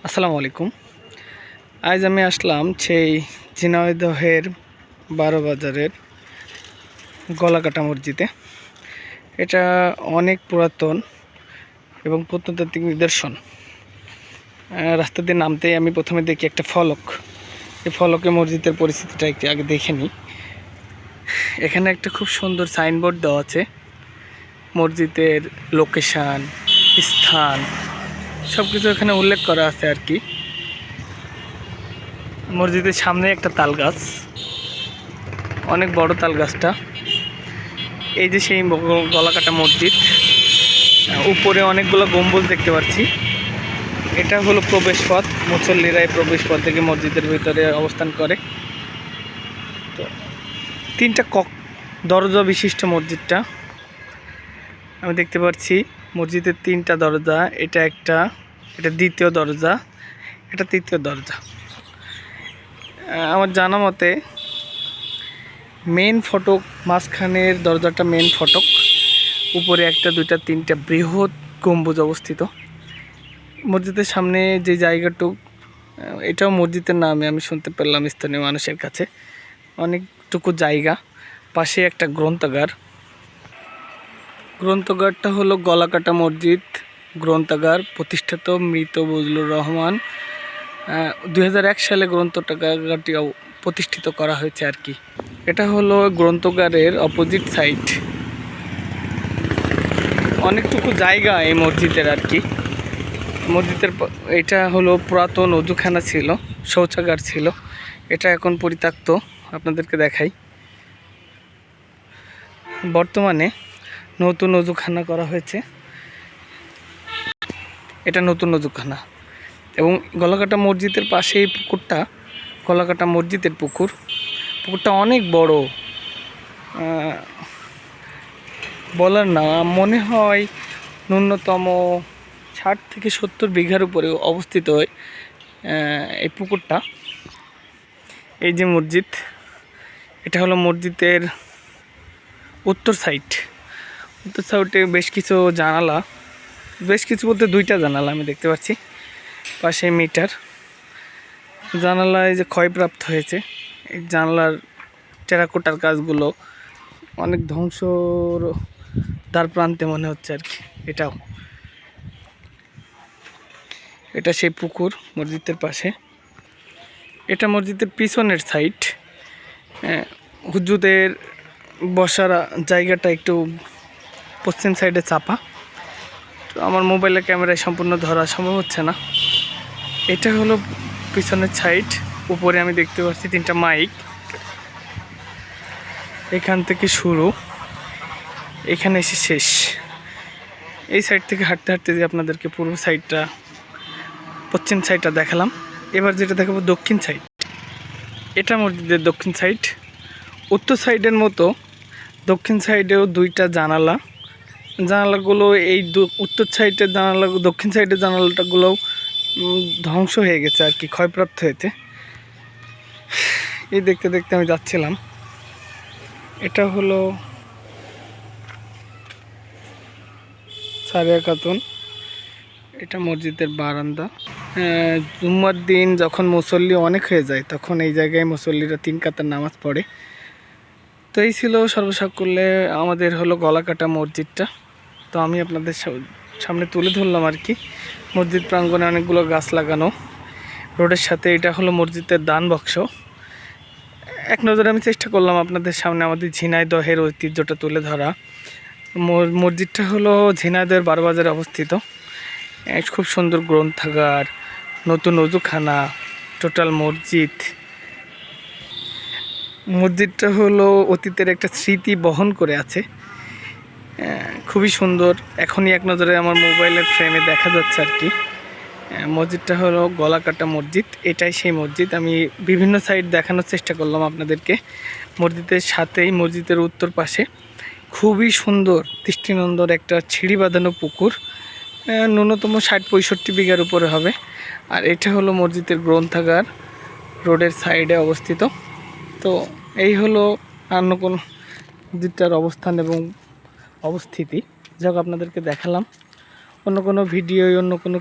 আসসালামু আলাইকুম। আজ আমি আসলাম সেই ঝিনাইদহের 12 বাজারের গলাকাটা মসজিদে। এটা অনেক পুরাতন এবং প্রত্নতাত্ত্বিক নিদর্শন। রাস্তা দিয়ে নামতেই আমি প্রথমে দেখি একটা ফলক। এই ফলকে মসজিদের পরিস্থিতিটা একটু আগে দেখে নিই। এখানে একটা খুব সুন্দর সাইনবোর্ড দেওয়া আছে, মসজিদের লোকেশান, স্থান সব কিছু এখানে উল্লেখ করা আছে আর কি। মসজিদের সামনে একটা তাল গাছ, অনেক বড় তাল গাছটা। এই যে সেই গলাকাটা মসজিদ, উপরে অনেকগুলো গম্বুজ দেখতে পাচ্ছি। এটা হলো প্রবেশ পথ, মুসল্লিরা এই প্রবেশ পথ থেকে মসজিদের ভিতরে অবস্থান করে। তো 3টা দরজা বিশিষ্ট মসজিদটা আমি দেখতে পাচ্ছি। মসজিদের 3টা দরজা, এটা একটা, এটা দ্বিতীয় দরজা, এটা তৃতীয় দরজা। আমার জানা মতে মেন ফটক, মাঝখানের দরজাটা মেন ফটক, উপরে 1, 2, 3টা বৃহৎ গম্বুজ অবস্থিত। মসজিদের সামনে যে জায়গাটুক, এটাও মসজিদের নামে আমি শুনতে পেলাম স্থানীয় মানুষের কাছে, অনেকটুকু জায়গা। পাশে একটা গ্রন্থাগার। গ্রন্থাগারটা হলো গলাকাটা মসজিদ গ্রন্থাগার, প্রতিষ্ঠাতা মৃত বজলুর রহমান। 2001 সালে গ্রন্থাগারটি প্রতিষ্ঠিত করা হয়েছে আর কি। এটা হলো গ্রন্থাগারের অপোজিট সাইড। অনেকটুকু জায়গা এই মসজিদের আর কি। মসজিদের এটা হলো পুরাতন অজুখানা ছিল, শৌচাগার ছিল। এটা এখন পরিত্যক্ত, আপনাদেরকে দেখাই। বর্তমানে নতুন অজুখানা করা হয়েছে, এটা নতুন অজুখানা। এবং গলাকাটা মসজিদের পাশে এই পুকুরটা, গলাকাটা মসজিদের পুকুরটা অনেক বড়, বলার না, মনে হয় ন্যূনতম 60 থেকে 70 বিঘার উপরে অবস্থিত হয় এই পুকুরটা। এই যে মসজিদ, এটা হলো মসজিদের উত্তর সাইডে বেশ কিছু জানালা, বেশ কিছু বলতে 2টা জানালা আমি দেখতে পাচ্ছি। পাশে মিটার, জানালায় যে ক্ষয়প্রাপ্ত হয়েছে, এই জানালার টেরাকোটার কাজগুলো অনেক ধ্বংসর দ্বার প্রান্তে মনে হচ্ছে আর কি। এটা সেই পুকুর মসজিদের পাশে। এটা মসজিদের পিছনের সাইড। হুজুরদের বসার জায়গাটা একটু পশ্চিম সাইডে চাপা, তো আমার মোবাইলের ক্যামেরায় সম্পূর্ণ ধরা সম্ভব হচ্ছে না। এটা হলো পিছনের সাইড। উপরে আমি দেখতে পাচ্ছি 3টা মাইক, এখান থেকে শুরু, এখানে এসে শেষ। এই সাইড থেকে হাঁটতে হাঁটতে যে আপনাদেরকে পূর্ব সাইডটা, পশ্চিম সাইডটা দেখালাম। এবার যেটা দেখাবো দক্ষিণ সাইড। এটা মসজিদের দক্ষিণ সাইড। উত্তর সাইডের মতো দক্ষিণ সাইডেও 2টা জানালাগুলো এই উত্তর সাইডের জানালা, দক্ষিণ সাইডের জানালাটাগুলোও ধ্বংস হয়ে গেছে আর কি, ক্ষয়প্রাপ্ত হয়েছে। এই দেখতে দেখতে আমি যাচ্ছিলাম। এটা হলো সারিয়া খাতুন, এটা মসজিদের বারান্দা। জুম্মার দিন যখন মুসল্লি অনেক হয়ে যায়, তখন এই জায়গায় মুসল্লিরা 3 কাতার নামাজ পড়ে। তো এই ছিল সর্বসাকুল্যে আমাদের হলো গলাকাটা মসজিদটা। তো আমি আপনাদের সামনে তুলে ধরলাম আর কি। মসজিদ প্রাঙ্গণে অনেকগুলো গাছ লাগানো, রোডের সাথে। এটা হলো মসজিদের দান বাক্স। এক নজরে আমি চেষ্টা করলাম আপনাদের সামনে আমাদের ঝিনাইদহের ঐতিহ্যটা তুলে ধরা। মসজিদটা হলো ঝিনাইদহের 12 বাজারে অবস্থিত। খুব সুন্দর গ্রন্থাগার, নতুন অজুখানা, টোটাল মসজিদটা হলো অতীতের একটা স্মৃতি বহন করে আছে, খুবই সুন্দর। এখনই এক নজরে আমার মোবাইলের ফ্রেমে দেখা যাচ্ছে আর কি। মসজিদটা হলো গলাকাটা মসজিদ, এটাই সেই মসজিদ। আমি বিভিন্ন সাইড দেখানোর চেষ্টা করলাম আপনাদেরকে। মসজিদের সাথেই, মসজিদের উত্তর পাশে খুবই সুন্দর দৃষ্টিনন্দন একটা ছিঁড়ি বাঁধানো পুকুর, ন্যূনতম 60-65 বিঘার উপরে হবে। আর এটা হলো মসজিদের গ্রন্থাগার, রোডের সাইডে অবস্থিত। তো এই হলো কোন মসজিদটার অবস্থান এবং অবস্থিতি। যাক, আপনাদেরকে দেখালাম। অন্য কোনো ভিডিও, অন্য কোনো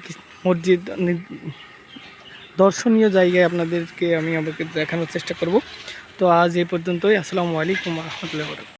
মসজিদ দর্শনীয় জায়গায় আপনাদেরকে আমি আমাকে দেখানোর চেষ্টা করব। তো আজ এই পর্যন্তই। আসসালামু আলাইকুম ওয়া রাহমাতুল্লাহি ওয়া বারাকাতুহু।